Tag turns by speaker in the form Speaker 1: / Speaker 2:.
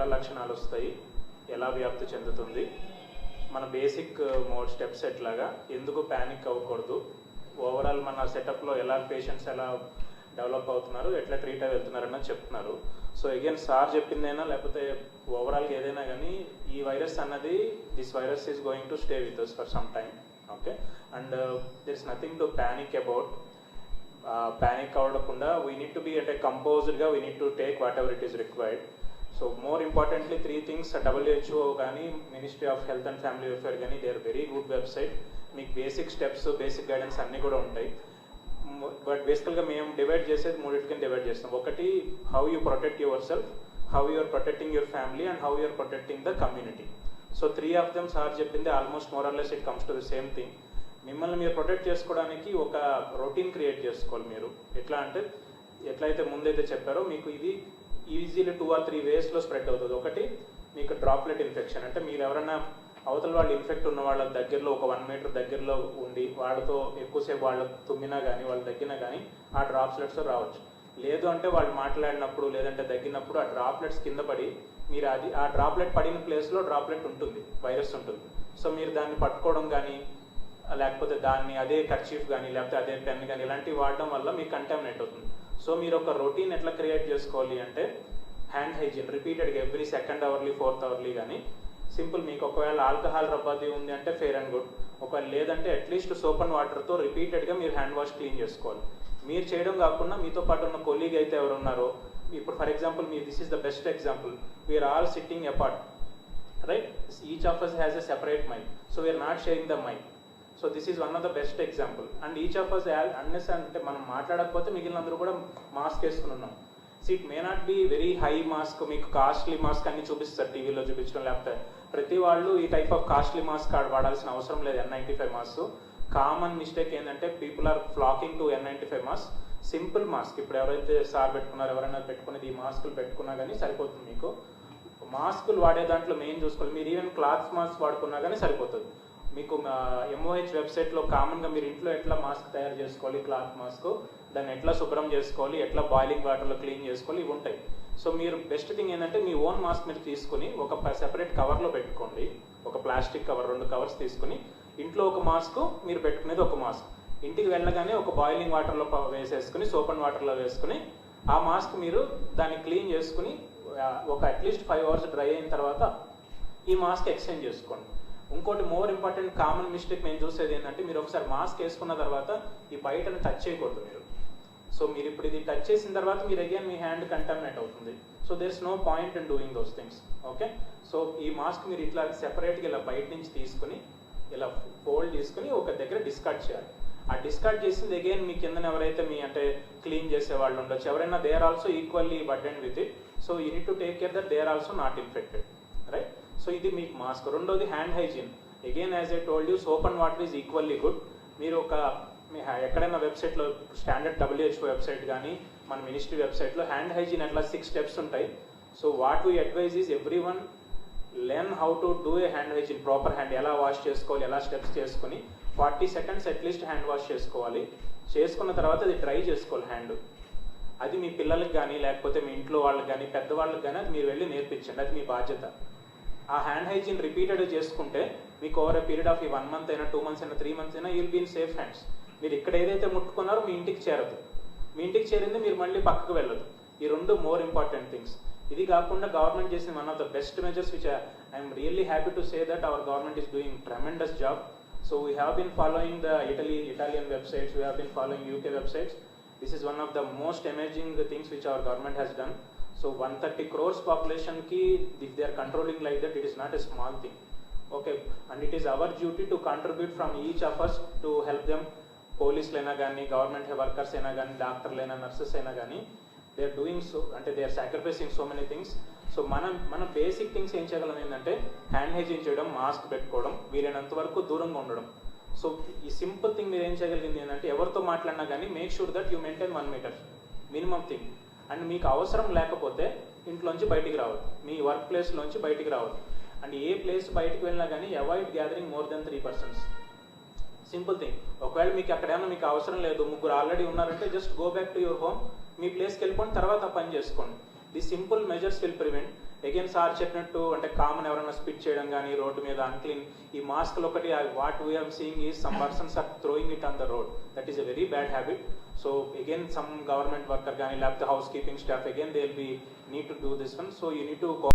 Speaker 1: ఎలా లక్షణాలు వస్తాయి, ఎలా వ్యాప్తి చెందుతుంది, మన బేసిక్ మోడ్ స్టెప్స్ ఎట్లాగా, ఎందుకు ప్యానిక్ అవ్వకూడదు, ఓవరాల్ మన సెటప్లో ఎలా పేషెంట్స్ ఎలా డెవలప్ అవుతున్నారు, ఎట్లా ట్రీట్ అయి వెళ్తున్నారు అన్నది చెప్తున్నారు. సో అగైన్ సార్ చెప్పిందైనా లేకపోతే ఓవరాల్గా ఏదైనా కానీ ఈ వైరస్ అన్నది this virus is going to stay with us for some time. Okay, and there is nothing to panic about. Panic అవ్వకుండా వీ నీడ్ టు బీ అంటే కంపోజ్డ్గా we need to take whatever it is required. So more importantly 3 things, WHO కానీ ministry of health and family welfare కానీ they are very good website. మీకు basic steps, basic guidance అన్నీ కూడా ఉంటాయి. But బేసికల్గా మేము డివైడ్ చేసేది 3 divide చేస్తాం. ఒకటి, how you protect yourself, how you are protecting your family and how you are protecting the community. So 3 of them sir చెప్పింది almost more or less it comes to the same thing. మిమ్మల్ని మీరు protect చేసుకోవడానికి ఒక routine create చేసుకోవాలి మీరు. ఎట్లా అంటే ఎట్లయితే ముందైతే చెప్పారో మీకు ఇది ఈజీలీ 2 or 3 వేస్లో స్ప్రెడ్ అవుతుంది. ఒకటి, మీకు డ్రాప్లెట్ ఇన్ఫెక్షన్, అంటే మీరు ఎవరైనా అవతల వాళ్ళు ఇన్ఫెక్ట్ ఉన్న వాళ్ళ దగ్గరలో ఒక 1 meter దగ్గరలో ఉండి వాళ్ళతో ఎక్కువసేపు వాళ్ళు తుమ్మినా కానీ వాళ్ళు దగ్గినా కానీ ఆ డ్రాప్లెట్స్ రావచ్చు. లేదు అంటే వాళ్ళు మాట్లాడినప్పుడు లేదంటే దగ్గినప్పుడు ఆ డ్రాప్లెట్స్ కింద పడి మీరు అది ఆ డ్రాప్లెట్ పడిన ప్లేస్లో డ్రాప్లెట్ ఉంటుంది, వైరస్ ఉంటుంది. సో మీరు దాన్ని పట్టుకోవడం కానీ లేకపోతే దాన్ని అదే కర్చీఫ్ కానీ లేకపోతే అదే పెన్ కానీ ఇలాంటివి వాడడం వల్ల మీకు కంటామినేట్ అవుతుంది. సో మీరు ఒక రొటీన్ ఎట్లా క్రియేట్ చేసుకోవాలి అంటే హ్యాండ్ హైజీన్ రిపీటెడ్గా every 2nd hourly 4th hourly కానీ సింపుల్. మీకు ఒకవేళ ఆల్కహాల్ రబ్బాది ఉంది అంటే ఫెయిర్ అండ్ గుడ్, ఒకవేళ లేదంటే అట్లీస్ట్ సోప్ అండ్ వాటర్తో రిపీటెడ్గా మీరు హ్యాండ్ వాష్ క్లీన్ చేసుకోవాలి. మీరు చేయడం కాకుండా మీతో పాటు ఉన్న కొలీగ్ అయితే ఎవరు ఉన్నారో, ఇప్పుడు ఫర్ ఎగ్జాంపుల్ మీ this is the best example, we are all sitting apart, right? Each of us has a separate mic, so we are not sharing the mic. So this is one of the best example. And each of us unless అంటే మనం మాట్లాడకపోతే మిగిలినందరూ కూడా mask వేసుకుని ఉన్నాం. It may not be very high mask, మీకు costly mask అన్ని చూపిస్తారు టీవీలో చూపించడం, లేకపోతే ప్రతి వాళ్ళు ఈ టైప్ ఆఫ్ కాస్ట్లీ మాస్క్ వాడాల్సిన అవసరం లేదు. N95 మాస్క్ కామన్ మిస్టేక్ ఏంటంటే people are flocking to N95 mask. Simple mask ఇప్పుడు ఎవరైతే సార్ పెట్టుకున్నారో ఎవరైనా పెట్టుకునేది ఈ మాస్కులు పెట్టుకున్నా కానీ సరిపోతుంది. మీకు మాస్కులు వాడే దాంట్లో మెయిన్ చూసుకోవాలి, మీరు ఈవెన్ క్లాత్ మాస్క్ వాడుకున్నా కానీ సరిపోతుంది. మీకు MOH వెబ్సైట్లో కామన్గా మీరు ఇంట్లో ఎట్లా మాస్క్ తయారు చేసుకోవాలి, క్లాత్ మాస్క్ దాన్ని ఎట్లా శుభ్రం చేసుకోవాలి, ఎట్లా బాయిలింగ్ వాటర్లో క్లీన్ చేసుకోవాలి, ఇవి ఉంటాయి. సో మీరు బెస్ట్ థింగ్ ఏంటంటే మీ ఓన్ మాస్క్ మీరు తీసుకుని ఒక సెపరేట్ కవర్లో పెట్టుకోండి. ఒక ప్లాస్టిక్ కవర్ 2 covers తీసుకుని ఇంట్లో ఒక మాస్క్, మీరు పెట్టుకునేది ఒక మాస్క్. ఇంటికి వెళ్ళగానే ఒక బాయిలింగ్ వాటర్లో వేసేసుకుని సోప్ అండ్ వాటర్లో వేసుకుని ఆ మాస్క్ మీరు దాన్ని క్లీన్ చేసుకుని ఒక అట్లీస్ట్ 5 hours డ్రై అయిన తర్వాత ఈ మాస్క్ ఎక్స్చేంజ్ చేసుకోండి. ఇంకోటి మోర్ ఇంపార్టెంట్ కామన్ మిస్టేక్ నేను చూసేది ఏంటంటే మీరు ఒకసారి మాస్క్ వేసుకున్న తర్వాత ఈ బయటను టచ్ చేయకూడదు మీరు. సో మీరు ఇప్పుడు ఇది టచ్ చేసిన తర్వాత మీరు అగైన్ మీ హ్యాండ్ కంటామినేట్ అవుతుంది. So there is no point in doing those things. Okay, so ఈ మాస్క్ మీరు ఇట్లా సెపరేట్గా ఇలా బయట నుంచి తీసుకుని ఇలా ఫోల్డ్ చేసుకుని ఒక దగ్గర డిస్కార్డ్ చేయాలి. ఆ డిస్కార్డ్ చేసింది అగైన్ మీ కింద ఎవరైతే మీ అంటే క్లీన్ చేసే వాళ్ళు ఉండొచ్చు, ఎవరైనా they are also equally burdened with it. So you need to take care that they are also not infected, right? So ఇది మీకు మాస్క్. రెండోది hand hygiene. Again as I told you soap and water is equally good. మీరు మీ ఎక్కడైనా వెబ్సైట్లో standard WHO website కానీ మన ministry వెబ్సైట్లో హ్యాండ్ హైజీన్ అట్లా 6 steps ఉంటాయి. So what we advise is everyone learn how to do a hand hygiene, proper hand ఎలా వాష్ చేసుకోవాలి, ఎలా స్టెప్స్ చేసుకుని 40 seconds అట్లీస్ట్ హ్యాండ్ వాష్ చేసుకోవాలి. చేసుకున్న తర్వాత అది డ్రై చేసుకోవాలి హ్యాండ్. అది మీ పిల్లలకి కానీ లేకపోతే మీ ఇంట్లో వాళ్ళకి కానీ పెద్దవాళ్ళకి కానీ అది మీరు వెళ్ళి నేర్పించండి, అది మీ బాధ్యత. ఆ హ్యాండ్ హైజీన్ రిపీటెడ్ చేసుకుంటే మీకు over a period of 1 month అయినా 2 months అయినా 3 months అయినా you'll be in safe hands. మీరు ఇక్కడ ఏదైతే ముట్టుకున్నారో మీ ఇంటికి చేరదు, మీ ఇంటికి చేరింది మీరు మళ్ళీ పక్కకు వెళ్ళదు. ఈ 2 మోర్ ఇంపార్టెంట్ థింగ్స్. ఇది కాకుండా గవర్నమెంట్ చేసిన one of the best measures which I'm really happy to say that our government is doing tremendous job. So we have been following the Italian websites, we have been following UK websites. This is one of the most amazing things which our government has done. So 130 crores population ki if they are controlling like that, it is not a small thing. Okay, and it is our duty to contribute from each of us to help them. Police lena gani, government workers lena gani, doctor lena, nurses lena gani, they are doing so and they are sacrificing so many things. So మన basic things ఏం చేయగలం ఏంటంటే hand hygiene చేయడం, mask పెట్టుకోవడం, వీలైనంత వరకు దూరంగా ఉండడం. సో ఈ సింపుల్ థింగ్ మీరు ఏం చేయగలిగింది ఏంటంటే ఎవరితో మాట్లాడినా కానీ make sure that you maintain 1 meter minimum thing. And మీకు అవసరం లేకపోతే ఇంట్లోంచి బయటికి రావద్దు, మీ వర్క్ ప్లేస్లోంచి బయటికి రావద్దు. అండ్ ఏ ప్లేస్ బయటికి వెళ్ళినా కానీ avoid gathering more than 3 persons. Simple thing. ఒకవేళ మీకు అక్కడేమన్నా మీకు అవసరం లేదు, 3 ఆల్రెడీ ఉన్నారంటే just go back to your home, మీ ప్లేస్కి వెళ్ళిపోండి, తర్వాత పని చేసుకోండి. The simple measures will prevent. Again sir చెప్పినట్టు అంటే కామన్ ఎవరైనా స్పిట్ చేయడం కానీ రోడ్డు మీద అన్క్లీన్ ఈ మాస్క్లు ఒకటి what we are seeing is some persons are throwing it on the road. That is a very bad habit. So again some government worker కానీ లేకపోతే housekeeping staff again they will be need to do this one. So you need to